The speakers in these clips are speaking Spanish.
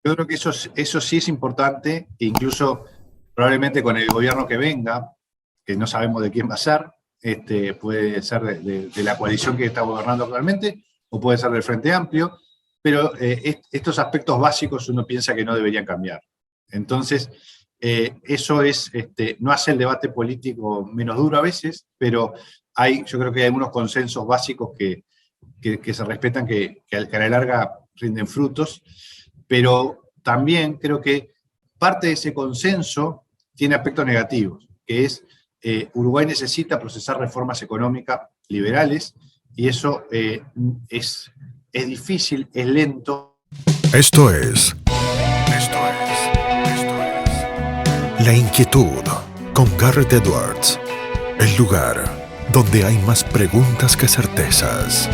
Yo creo que eso sí es importante, e incluso probablemente con el gobierno que venga, que no sabemos de quién va a ser, puede ser de la coalición que está gobernando actualmente, o puede ser del Frente Amplio, pero estos aspectos básicos uno piensa que no deberían cambiar. Entonces, eso es, no hace el debate político menos duro a veces, pero yo creo que hay algunos consensos básicos que se respetan, que a la larga rinden frutos, pero también creo que parte de ese consenso tiene aspectos negativos, que es Uruguay necesita procesar reformas económicas liberales y eso es difícil, es lento. La Inquietud con Garrett Edwards. El lugar donde hay más preguntas que certezas.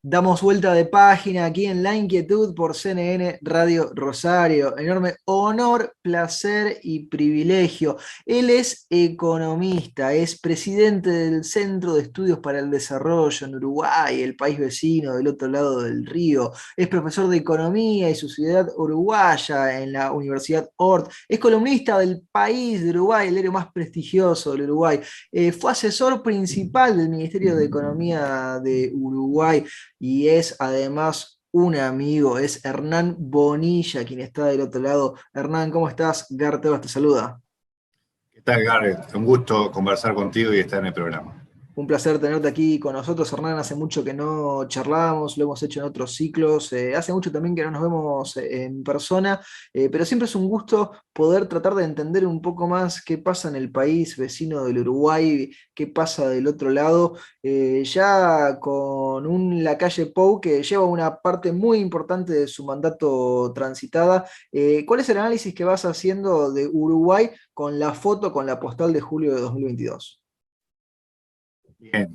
Damos vuelta de página aquí en La Inquietud por CNN Radio Rosario. Enorme honor, placer y privilegio. Él es economista, es presidente del Centro de Estudios para el Desarrollo en Uruguay, el país vecino del otro lado del río. Es profesor de Economía y Sociedad Uruguaya en la Universidad Ort. Es columnista del País de Uruguay, el diario más prestigioso del Uruguay. Fue asesor principal del Ministerio de Economía de Uruguay. Y es además un amigo, es Hernán Bonilla, quien está del otro lado. Hernán, ¿cómo estás? Gartebas te saluda. ¿Qué tal, Garrett? Un gusto conversar contigo y estar en el programa. Un placer tenerte aquí con nosotros, Hernán. Hace mucho que no charlábamos, lo hemos hecho en otros ciclos. Hace mucho también que no nos vemos en persona, pero siempre es un gusto poder tratar de entender un poco más qué pasa en el país vecino del Uruguay, qué pasa del otro lado, ya con un Lacalle Pou que lleva una parte muy importante de su mandato transitada. ¿Cuál es el análisis que vas haciendo de Uruguay con la foto, con la postal de julio de 2022? Bien,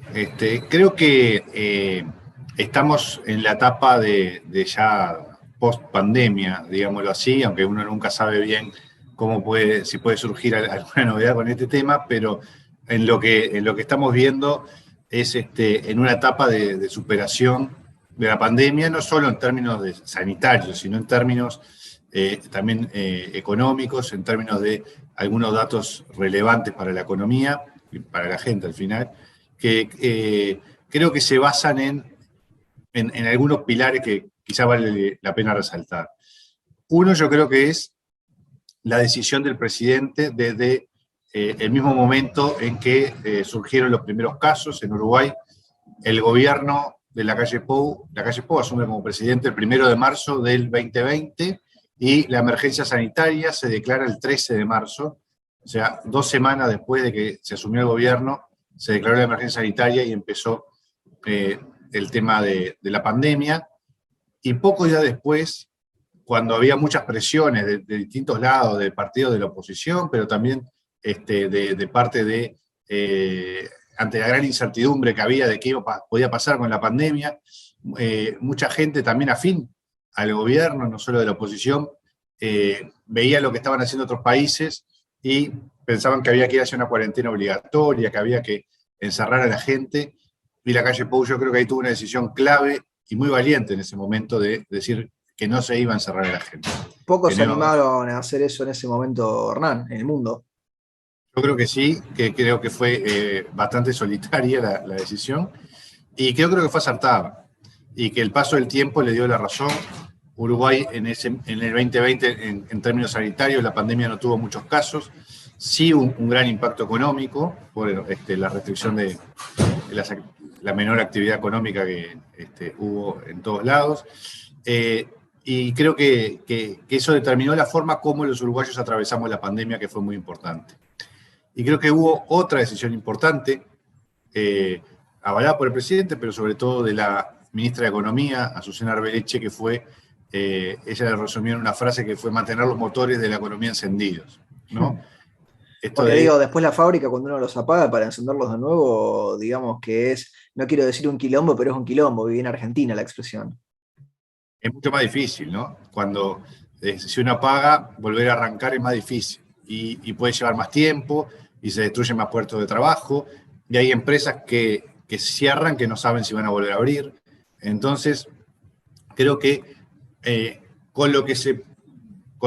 creo que estamos en la etapa de ya post pandemia, digámoslo así, aunque uno nunca sabe bien si puede surgir alguna novedad con este tema, pero en lo que estamos viendo es en una etapa de superación de la pandemia, no solo en términos sanitarios, sino en términos también económicos, en términos de algunos datos relevantes para la economía y para la gente al final, que creo que se basan en algunos pilares que quizá vale la pena resaltar. Uno, yo creo que es la decisión del presidente desde el mismo momento en que surgieron los primeros casos en Uruguay. El gobierno de Lacalle Pou asume como presidente el 1 de marzo del 2020 y la emergencia sanitaria se declara el 13 de marzo, o sea, 2 semanas después de que se asumió el gobierno, se declaró la emergencia sanitaria y empezó el tema de la pandemia. Y poco ya después, cuando había muchas presiones de distintos lados, de partidos de la oposición, pero también de parte de, ante la gran incertidumbre que había de qué podía pasar con la pandemia, mucha gente también afín al gobierno, no solo de la oposición, veía lo que estaban haciendo otros países y pensaban que había que ir hacia una cuarentena obligatoria, que había que encerrar a la gente. Y Lacalle Pou, yo creo que ahí tuvo una decisión clave y muy valiente en ese momento de decir que no se iba a encerrar a la gente. Pocos se animaron a hacer eso en ese momento, Hernán, en el mundo. Yo creo que sí, que creo que fue bastante solitaria la decisión, y creo que fue acertada, y que el paso del tiempo le dio la razón. Uruguay en el 2020, en términos sanitarios, la pandemia no tuvo muchos casos, sí un gran impacto económico por la restricción de la menor actividad económica que hubo en todos lados. Y creo que eso determinó la forma como los uruguayos atravesamos la pandemia, que fue muy importante. Y creo que hubo otra decisión importante, avalada por el presidente, pero sobre todo de la ministra de Economía, Azucena Arbeleche, que fue, ella le resumió en una frase que fue mantener los motores de la economía encendidos, ¿no? Porque digo, después la fábrica, cuando uno los apaga para encenderlos de nuevo, digamos que es, no quiero decir un quilombo, pero es un quilombo, viví en Argentina la expresión. Es mucho más difícil, ¿no? Cuando si uno apaga, volver a arrancar es más difícil y puede llevar más tiempo y se destruyen más puestos de trabajo, y hay empresas que que cierran, que no saben si van a volver a abrir. Entonces, creo que con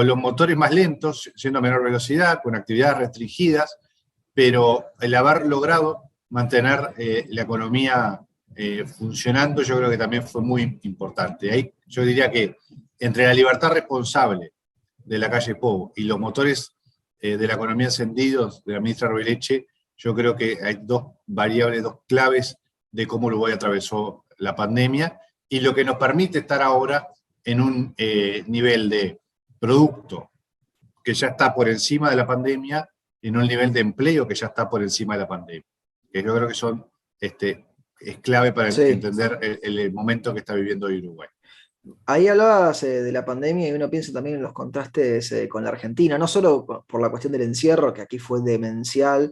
los motores más lentos, siendo a menor velocidad, con actividades restringidas, pero el haber logrado mantener la economía funcionando, yo creo que también fue muy importante. Ahí yo diría que entre la libertad responsable de la calle Pou y los motores de la economía encendidos de la ministra Rovileche, yo creo que hay dos variables, dos claves de cómo Uruguay atravesó la pandemia y lo que nos permite estar ahora en un nivel de producto que ya está por encima de la pandemia y en un nivel de empleo que ya está por encima de la pandemia. Que yo creo que es clave para entender el momento que está viviendo hoy Uruguay. Ahí hablabas de la pandemia y uno piensa también en los contrastes con la Argentina, no solo por la cuestión del encierro, que aquí fue demencial,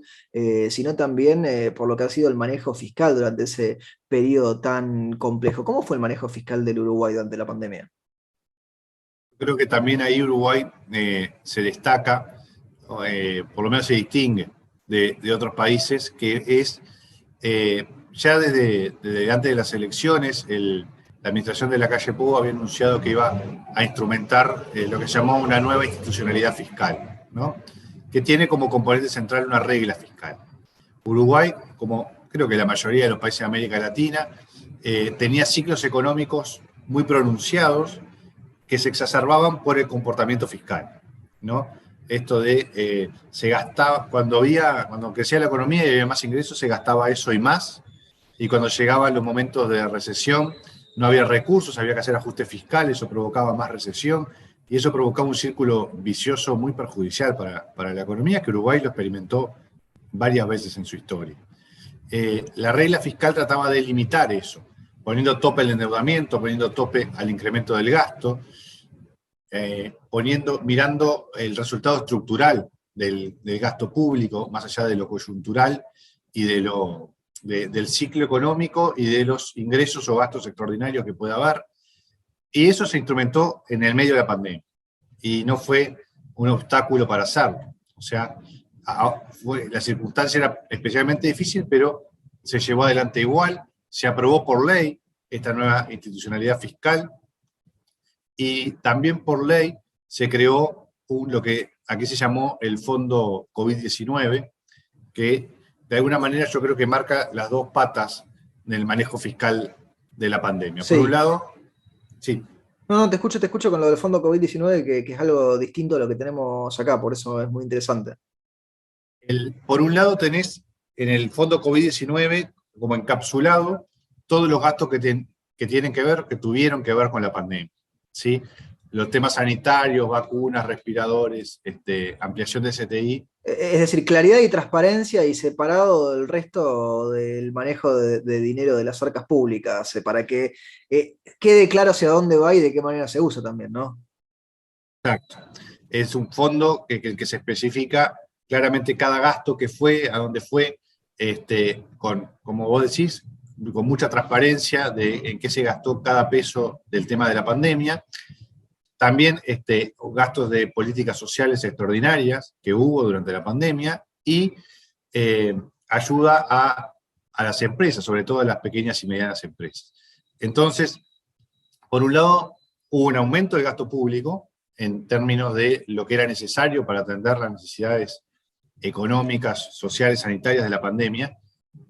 sino también por lo que ha sido el manejo fiscal durante ese periodo tan complejo. ¿Cómo fue el manejo fiscal del Uruguay durante la pandemia? Creo que también ahí Uruguay se destaca, por lo menos se distingue de otros países, que es ya desde antes de las elecciones, la administración de la calle Pou había anunciado que iba a instrumentar lo que se llamó una nueva institucionalidad fiscal, ¿no? Que tiene como componente central una regla fiscal. Uruguay, como creo que la mayoría de los países de América Latina, tenía ciclos económicos muy pronunciados que se exacerbaban por el comportamiento fiscal, ¿no? Esto de se gastaba, cuando crecía la economía y había más ingresos, se gastaba eso y más, y cuando llegaban los momentos de recesión, no había recursos, había que hacer ajustes fiscales, eso provocaba más recesión, y eso provocaba un círculo vicioso muy perjudicial para la economía, que Uruguay lo experimentó varias veces en su historia. La regla fiscal trataba de limitar eso, poniendo tope al endeudamiento, poniendo tope al incremento del gasto, mirando el resultado estructural del gasto público, más allá de lo coyuntural y del ciclo económico y de los ingresos o gastos extraordinarios que pueda haber. Y eso se instrumentó en el medio de la pandemia. Y no fue un obstáculo para hacerlo. O sea, la circunstancia era especialmente difícil, pero se llevó adelante igual. Se aprobó por ley esta nueva institucionalidad fiscal. Y también por ley se creó lo que aquí se llamó el Fondo COVID-19, que de alguna manera yo creo que marca las dos patas del manejo fiscal de la pandemia. Sí. Por un lado, sí. No, te escucho con lo del fondo COVID-19, que es algo distinto a lo que tenemos acá, por eso es muy interesante. Por un lado tenés en el fondo COVID-19 como encapsulado todos los gastos que tuvieron que ver con la pandemia, ¿sí? Los temas sanitarios, vacunas, respiradores, ampliación de CTI. Es decir, claridad y transparencia y separado del resto del manejo de dinero de las arcas públicas, para que quede claro hacia dónde va y de qué manera se usa también, ¿no? Exacto. Es un fondo que se especifica claramente cada gasto que fue, a dónde fue, como vos decís, con mucha transparencia de en qué se gastó cada peso del tema de la pandemia. También gastos de políticas sociales extraordinarias que hubo durante la pandemia y ayuda a las empresas, sobre todo a las pequeñas y medianas empresas. Entonces, por un lado, hubo un aumento del gasto público en términos de lo que era necesario para atender las necesidades económicas, sociales, sanitarias de la pandemia,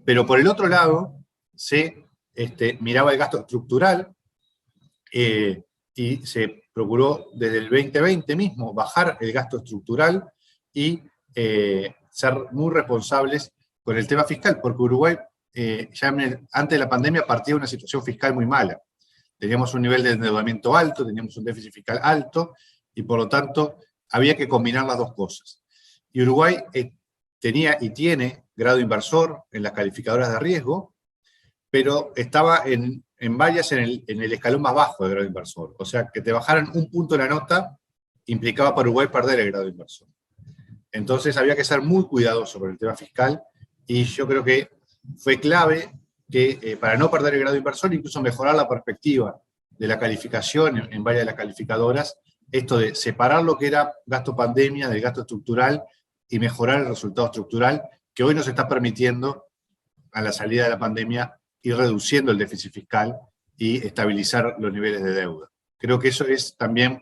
pero por el otro lado, se miraba el gasto estructural y se procuró desde el 2020 mismo bajar el gasto estructural y ser muy responsables con el tema fiscal, porque Uruguay antes de la pandemia partía de una situación fiscal muy mala. Teníamos un nivel de endeudamiento alto, teníamos un déficit fiscal alto, y por lo tanto había que combinar las dos cosas. Y Uruguay tenía y tiene grado inversor en las calificadoras de riesgo, pero estaba en varias en el escalón más bajo de grado inversor. O sea, que te bajaran un punto la nota implicaba para Uruguay perder el grado inversor. Entonces había que ser muy cuidadoso con el tema fiscal, y yo creo que fue clave que para no perder el grado inversor, incluso mejorar la perspectiva de la calificación en varias de las calificadoras, esto de separar lo que era gasto pandemia del gasto estructural y mejorar el resultado estructural, que hoy nos está permitiendo a la salida de la pandemia, ir reduciendo el déficit fiscal y estabilizar los niveles de deuda. Creo que eso es también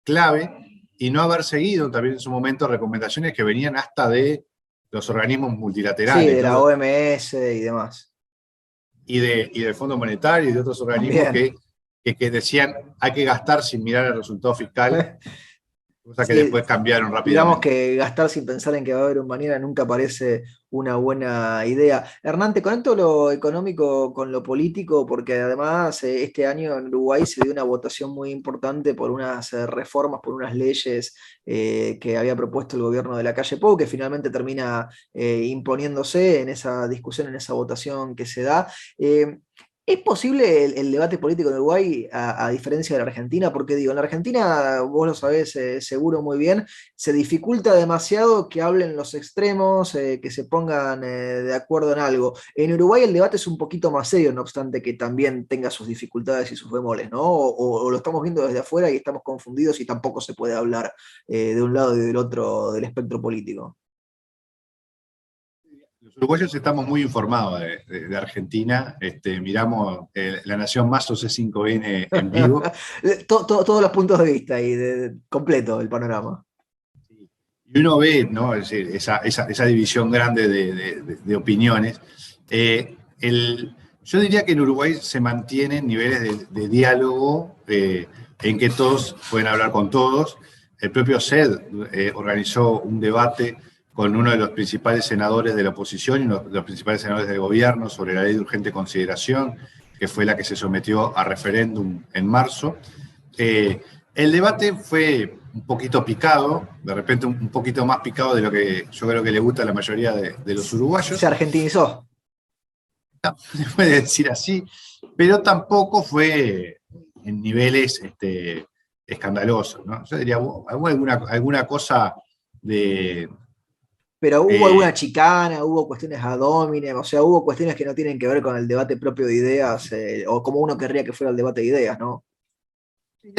clave, y no haber seguido también en su momento recomendaciones que venían hasta de los organismos multilaterales. Sí, de la ¿no? OMS y demás. Y del Fondo Monetario y de otros organismos que decían hay que gastar sin mirar el resultado fiscal, cosa que Sí, después cambiaron digamos rápidamente. que gastar sin pensar en que va a haber un mañana nunca parece una buena idea. Hernán, te conecto lo económico con lo político, porque además este año en Uruguay se dio una votación muy importante por unas reformas, por unas leyes que había propuesto el gobierno de Lacalle Pou, que finalmente termina imponiéndose en esa discusión, en esa votación que se da. ¿Es posible el debate político en Uruguay a diferencia de la Argentina? Porque digo, en la Argentina, vos lo sabés seguro muy bien, se dificulta demasiado que hablen los extremos, que se pongan de acuerdo en algo. En Uruguay el debate es un poquito más serio, no obstante que también tenga sus dificultades y sus bemoles, ¿no? O lo estamos viendo desde afuera y estamos confundidos y tampoco se puede hablar de un lado y del otro del espectro político. Los uruguayos estamos muy informados de Argentina, miramos La Nación Más o C5N en vivo. Todos los puntos de vista y completo el panorama. Y uno ve, ¿no? Es decir, esa división grande de opiniones. Yo diría que en Uruguay se mantienen niveles de diálogo en que todos pueden hablar con todos. El propio SED organizó un debate con uno de los principales senadores de la oposición y uno de los principales senadores del gobierno sobre la ley de urgente consideración, que fue la que se sometió a referéndum en marzo. El debate fue un poquito picado, de repente un poquito más picado de lo que yo creo que le gusta a la mayoría de los uruguayos. Se argentinizó. Se puede decir así, pero tampoco fue en niveles escandalosos, ¿no? Yo diría, hubo alguna cosa de... Pero hubo alguna chicana, hubo cuestiones ad hominem, o sea, hubo cuestiones que no tienen que ver con el debate propio de ideas, o como uno querría que fuera el debate de ideas, ¿no?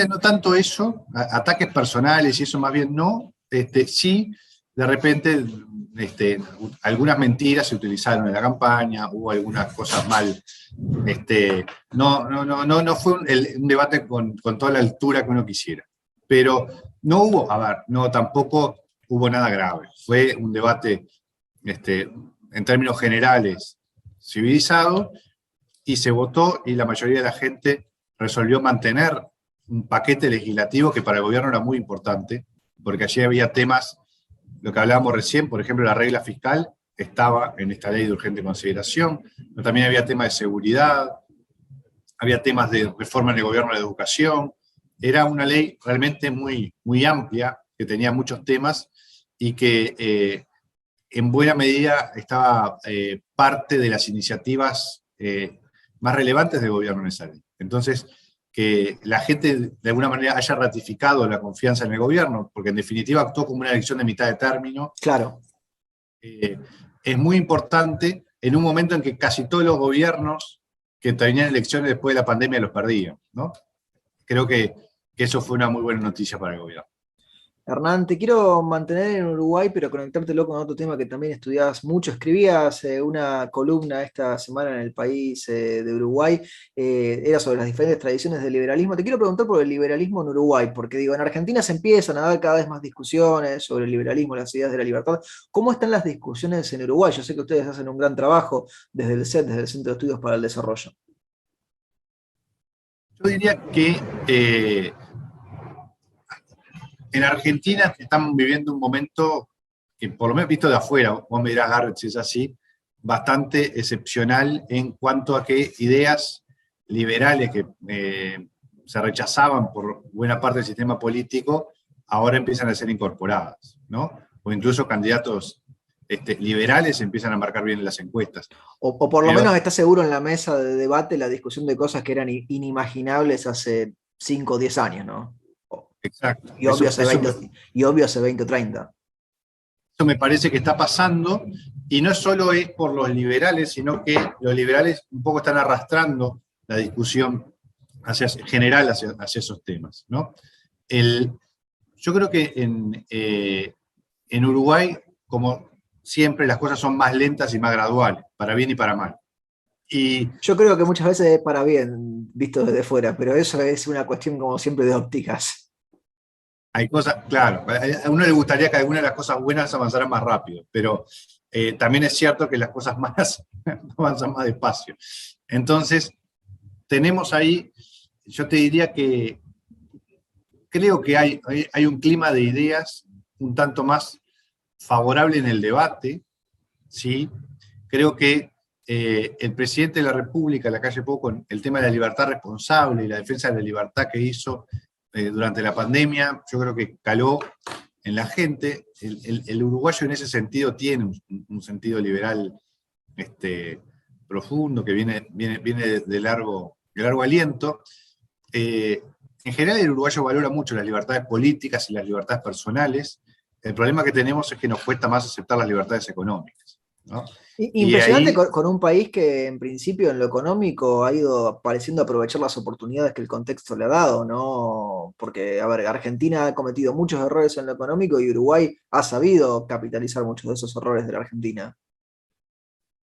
No tanto eso, ataques personales y eso más bien no. Sí, de repente algunas mentiras se utilizaron en la campaña, hubo algunas cosas mal. No fue un debate con toda la altura que uno quisiera. Pero no hubo, tampoco hubo nada grave. Fue un debate, en términos generales, civilizado, y se votó y la mayoría de la gente resolvió mantener un paquete legislativo que para el gobierno era muy importante, porque allí había temas, lo que hablábamos recién, por ejemplo, la regla fiscal estaba en esta ley de urgente consideración, pero también había temas de seguridad, había temas de reforma en el gobierno de la educación. Era una ley realmente muy, muy amplia, que tenía muchos temas y que en buena medida estaba parte de las iniciativas más relevantes del gobierno en esa ley. Entonces, que la gente de alguna manera haya ratificado la confianza en el gobierno, porque en definitiva actuó como una elección de mitad de término. Claro. Es muy importante en un momento en que casi todos los gobiernos que tenían elecciones después de la pandemia los perdían, ¿no? Creo que eso fue una muy buena noticia para el gobierno. Hernán, te quiero mantener en Uruguay, pero conectártelo con otro tema que también estudiabas mucho. Escribías una columna esta semana en El País de Uruguay, era sobre las diferentes tradiciones del liberalismo. Te quiero preguntar por el liberalismo en Uruguay, porque digo, en Argentina se empiezan a dar cada vez más discusiones sobre el liberalismo, las ideas de la libertad. ¿Cómo están las discusiones en Uruguay? Yo sé que ustedes hacen un gran trabajo desde el CED, desde el Centro de Estudios para el Desarrollo. Yo diría que en Argentina estamos viviendo un momento que, por lo menos visto de afuera, vos me dirás, Garrett, si es así, bastante excepcional en cuanto a que ideas liberales que se rechazaban por buena parte del sistema político, ahora empiezan a ser incorporadas, ¿no? O incluso candidatos liberales empiezan a marcar bien en las encuestas. O por lo menos está seguro en la mesa de debate la discusión de cosas que eran inimaginables hace 5 o 10 años, ¿no? Exacto. Y obvio hace 20 o 30. Eso me parece que está pasando, y no solo es por los liberales, sino que los liberales un poco están arrastrando la discusión general hacia esos temas, ¿no? Yo creo que en Uruguay, como siempre las cosas son más lentas y más graduales, para bien y para mal. Y Yo creo que muchas veces es para bien, visto desde fuera, pero eso es una cuestión como siempre de ópticas. hay cosas, claro, a uno le gustaría que algunas de las cosas buenas avanzaran más rápido, pero también es cierto que las cosas malas avanzan más despacio. Entonces, tenemos ahí, yo te diría que creo que hay un clima de ideas un tanto más favorable en el debate, ¿sí? Creo que el presidente de la República, Lacalle Pou, con el tema de la libertad responsable y la defensa de la libertad que hizo durante la pandemia, yo creo que caló en la gente. El uruguayo en ese sentido tiene un sentido liberal profundo, que viene de largo aliento. En general el uruguayo valora mucho las libertades políticas y las libertades personales. El problema que tenemos es que nos cuesta más aceptar las libertades económicas, ¿no? Y Impresionante ahí con un país que en principio en lo económico ha ido pareciendo aprovechar las oportunidades que el contexto le ha dado, ¿no? Porque, a ver, Argentina ha cometido muchos errores en lo económico y Uruguay ha sabido capitalizar muchos de esos errores de la Argentina.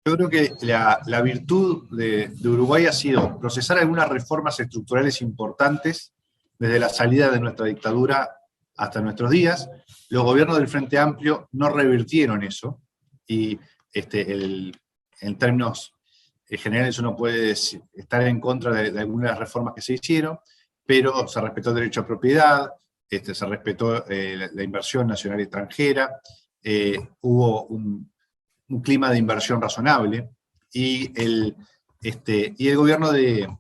yo creo que la virtud de Uruguay ha sido procesar algunas reformas estructurales importantes desde la salida de nuestra dictadura hasta nuestros días. Los gobiernos del Frente Amplio no revirtieron eso, y en términos generales uno puede estar en contra de algunas de las reformas que se hicieron, pero se respetó el derecho a propiedad, se respetó la inversión nacional y extranjera, hubo un clima de inversión razonable, y el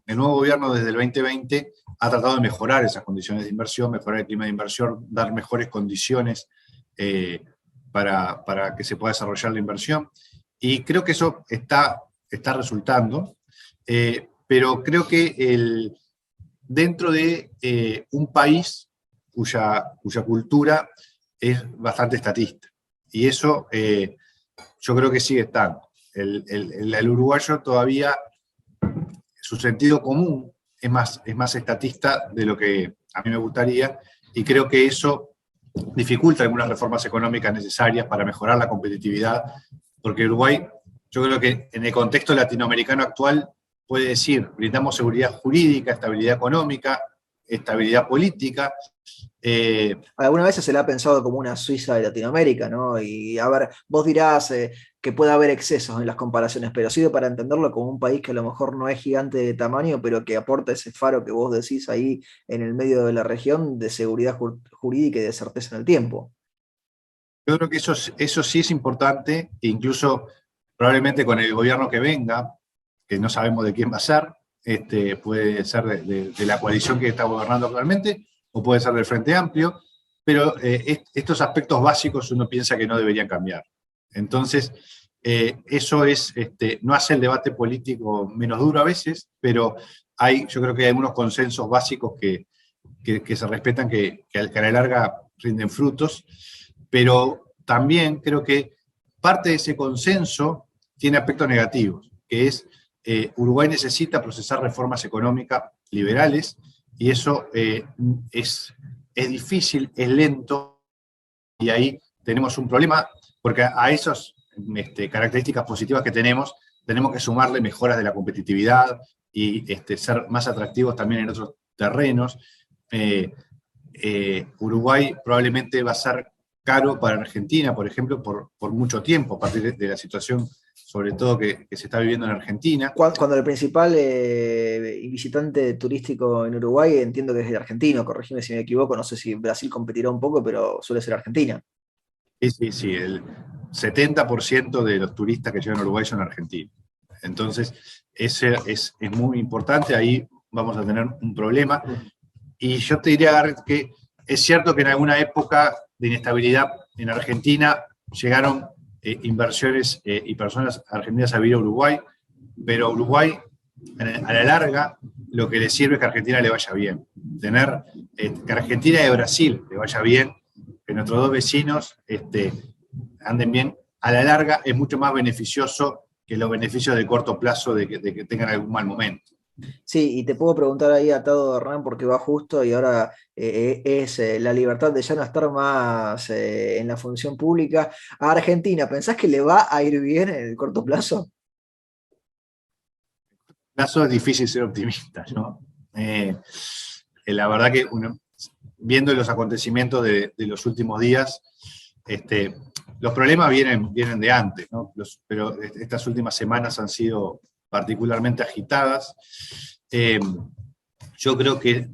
nuevo gobierno desde el 2020 ha tratado de mejorar esas condiciones de inversión, mejorar el clima de inversión, dar mejores condiciones para que se pueda desarrollar la inversión, y creo que eso está resultando, pero creo que dentro de un país cuya cultura es bastante estatista, y eso yo creo que sigue estando. El uruguayo todavía, su sentido común es más estatista de lo que a mí me gustaría, y creo que eso dificulta algunas reformas económicas necesarias para mejorar la competitividad, porque Uruguay, yo creo que en el contexto latinoamericano actual, puede decir, brindamos seguridad jurídica, estabilidad económica, estabilidad política. Algunas veces se le ha pensado como una Suiza de Latinoamérica, ¿no? Y a ver, vos dirás que puede haber excesos en las comparaciones, pero sirve para entenderlo como un país que a lo mejor no es gigante de tamaño, pero que aporta ese faro que vos decís ahí en el medio de la región de seguridad jurídica y de certeza en el tiempo. Yo creo que eso sí es importante, e incluso probablemente con el gobierno que venga, que no sabemos de quién va a ser, puede ser de la coalición que está gobernando actualmente, o puede ser del Frente Amplio, pero estos aspectos básicos uno piensa que no deberían cambiar. Entonces, eso no hace el debate político menos duro a veces, pero yo creo que hay algunos consensos básicos que se respetan, que a la larga rinden frutos, pero también creo que parte de ese consenso tiene aspectos negativos, que es Uruguay necesita procesar reformas económicas liberales, y eso es difícil, es lento, y ahí tenemos un problema, porque a esas características positivas que tenemos que sumarle mejoras de la competitividad y ser más atractivos también en otros terrenos. Uruguay probablemente va a ser caro para Argentina, por ejemplo, por mucho tiempo, a partir de la situación, sobre todo que se está viviendo en Argentina. Cuando el principal visitante turístico en Uruguay, entiendo que es el argentino, corregime si me equivoco, no sé si Brasil competirá un poco, pero suele ser Argentina. Sí, el 70% de los turistas que llegan a Uruguay son argentinos. Entonces, ese es muy importante, ahí vamos a tener un problema. Y yo te diría, Garrett, que es cierto que en alguna época de inestabilidad en Argentina llegaron inversiones y personas argentinas a vivir a Uruguay, pero a Uruguay, a la larga, lo que le sirve es que a Argentina le vaya bien. Que Argentina y Brasil le vaya bien, que nuestros dos vecinos anden bien, a la larga es mucho más beneficioso que los beneficios de corto plazo de que tengan algún mal momento. Sí, y te puedo preguntar ahí atado, Hernán, porque va justo y ahora es la libertad de ya no estar más en la función pública. A Argentina, ¿pensás que le va a ir bien en el corto plazo? Plazo es difícil ser optimista, ¿no? La verdad que viendo los acontecimientos de los últimos días, los problemas vienen de antes, ¿no? Pero estas últimas semanas han sido particularmente agitadas. Yo creo que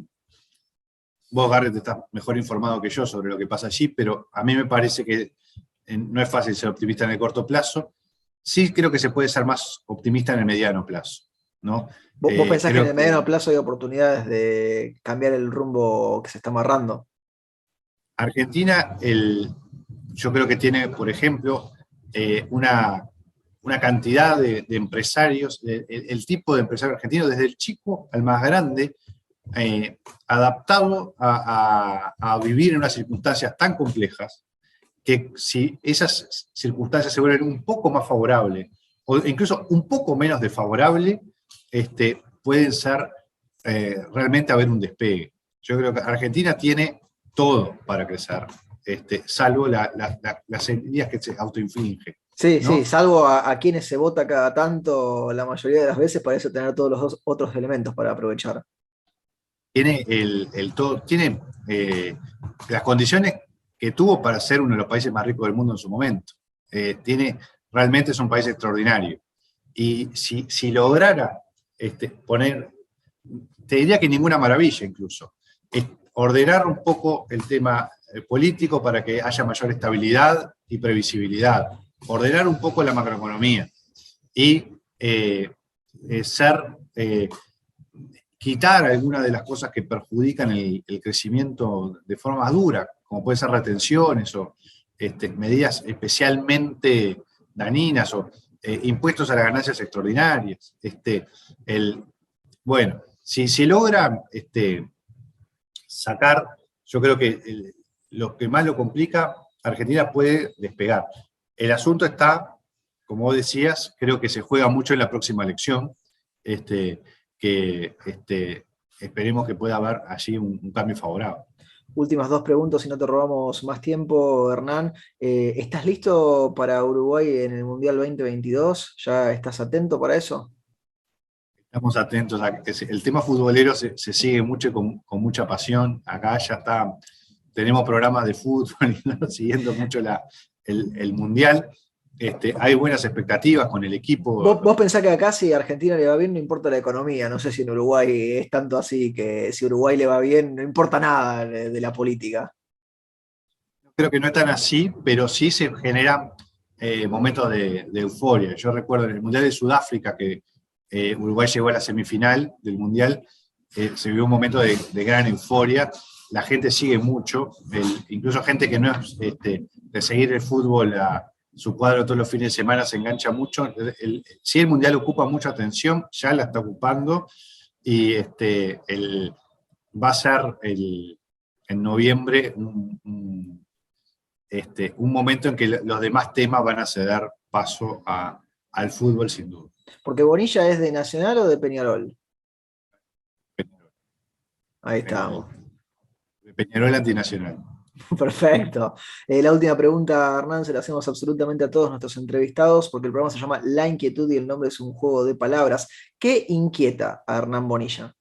vos, Garrett, estás mejor informado que yo sobre lo que pasa allí, pero a mí me parece que no es fácil ser optimista en el corto plazo. Sí creo que se puede ser más optimista en el mediano plazo, ¿no? ¿Vos pensás que en Creo el mediano que plazo hay oportunidades de cambiar el rumbo que se está amarrando? Argentina, yo creo que tiene, por ejemplo, una cantidad de empresarios, el tipo de empresario argentino, desde el chico al más grande, adaptado a vivir en unas circunstancias tan complejas, que si esas circunstancias se vuelven un poco más favorables, o incluso un poco menos desfavorables, pueden ser realmente haber un despegue. Yo creo que Argentina tiene todo para crecer, salvo las heridas que se autoinflige, Sí, sí, ¿no? salvo a quienes se vota cada tanto, la mayoría de las veces parece tener todos los otros elementos para aprovechar. Tiene, todo, tiene las condiciones que tuvo para ser uno de los países más ricos del mundo en su momento. Realmente es un país extraordinario. Y si lograra poner, te diría que ninguna maravilla incluso, ordenar un poco el tema político para que haya mayor estabilidad y previsibilidad, ordenar un poco la macroeconomía y quitar algunas de las cosas que perjudican el crecimiento de forma dura, como pueden ser retenciones o medidas especialmente dañinas o impuestos a las ganancias extraordinarias. Bueno, si se logra sacar, yo creo que lo que más lo complica, Argentina puede despegar. El asunto está, como vos decías, creo que se juega mucho en la próxima elección, que esperemos que pueda haber allí un cambio favorable. Últimas dos preguntas, si no te robamos más tiempo, Hernán. ¿Estás listo para Uruguay en el Mundial 2022? ¿Ya estás atento para eso? Estamos atentos a que el tema futbolero se sigue mucho con mucha pasión. Acá ya está, tenemos programas de fútbol y no, siguiendo mucho el Mundial. Hay buenas expectativas con el equipo. Vos pensás que acá si a Argentina le va bien no importa la economía, no sé si en Uruguay es tanto así, que si a Uruguay le va bien no importa nada de la política. Creo que no es tan así, pero sí se generan momentos de euforia. Yo recuerdo en el Mundial de Sudáfrica que Uruguay llegó a la semifinal del Mundial, se vivió un momento de gran euforia. La gente sigue mucho, incluso gente que no es de seguir el fútbol a su cuadro todos los fines de semana se engancha mucho. Sí, el Mundial ocupa mucha atención, ya la está ocupando, y va a ser en noviembre un momento en que los demás temas van a ceder paso al fútbol, sin duda. Porque Bonilla es de Nacional o de Peñarol. Ahí estamos. De Peñarol Antinacional. Perfecto. La última pregunta, Hernán, se la hacemos absolutamente a todos nuestros entrevistados, porque el programa se llama La Inquietud y el nombre es un juego de palabras. ¿Qué inquieta a Hernán Bonilla?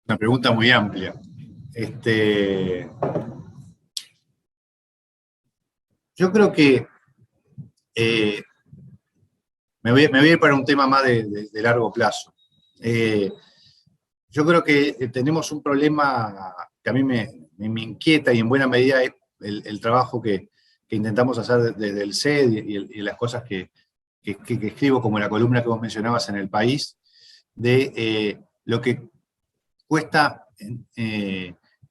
Una pregunta muy amplia. Yo creo que me voy a ir para un tema más de largo plazo. Yo creo que tenemos un problema que a mí me inquieta y en buena medida es el trabajo que intentamos hacer desde el CED y las cosas que escribo, como la columna que vos mencionabas en El País, de lo que cuesta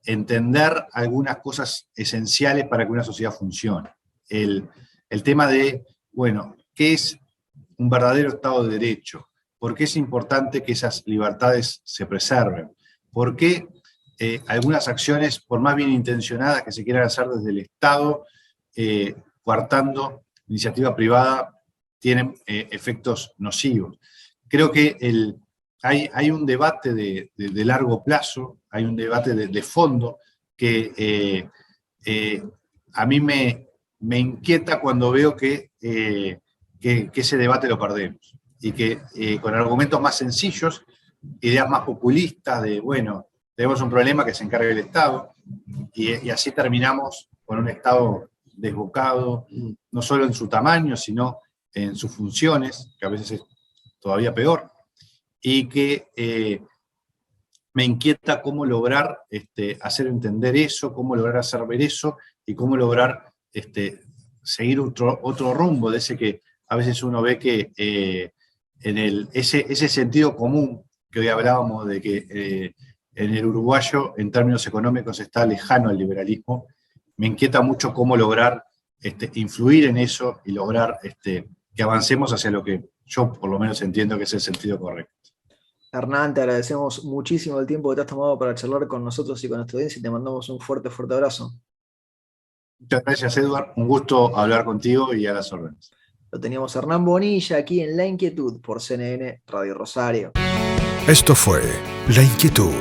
entender algunas cosas esenciales para que una sociedad funcione. El tema de, bueno, ¿qué es un verdadero Estado de Derecho? ¿Por qué es importante que esas libertades se preserven? ¿Por qué algunas acciones, por más bien intencionadas que se quieran hacer desde el Estado, coartando iniciativa privada, tienen efectos nocivos. Creo que hay un debate de largo plazo, hay un debate de fondo que a mí me inquieta cuando veo que ese debate lo perdemos y que con argumentos más sencillos, ideas más populistas de, bueno, tenemos un problema que se encargue el Estado y así terminamos con un Estado desbocado, no solo en su tamaño, sino en sus funciones, que a veces es todavía peor, y que me inquieta cómo lograr hacer entender eso, cómo lograr hacer ver eso, y cómo lograr seguir otro rumbo de ese que a veces uno ve que ese sentido común que hoy hablábamos de que en el uruguayo, en términos económicos, está lejano al liberalismo. Me inquieta mucho cómo lograr influir en eso y lograr que avancemos hacia lo que yo por lo menos entiendo que es el sentido correcto. Hernán, te agradecemos muchísimo el tiempo que te has tomado para charlar con nosotros y con nuestra audiencia y te mandamos un fuerte, fuerte abrazo. Muchas gracias, Edward. Un gusto hablar contigo y a las órdenes. Lo teníamos Hernán Bonilla aquí en La Inquietud por CNN Radio Rosario. Esto fue La Inquietud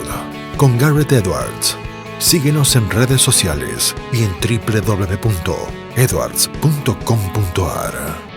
con Garrett Edwards. Síguenos en redes sociales y en www.edwards.com.ar.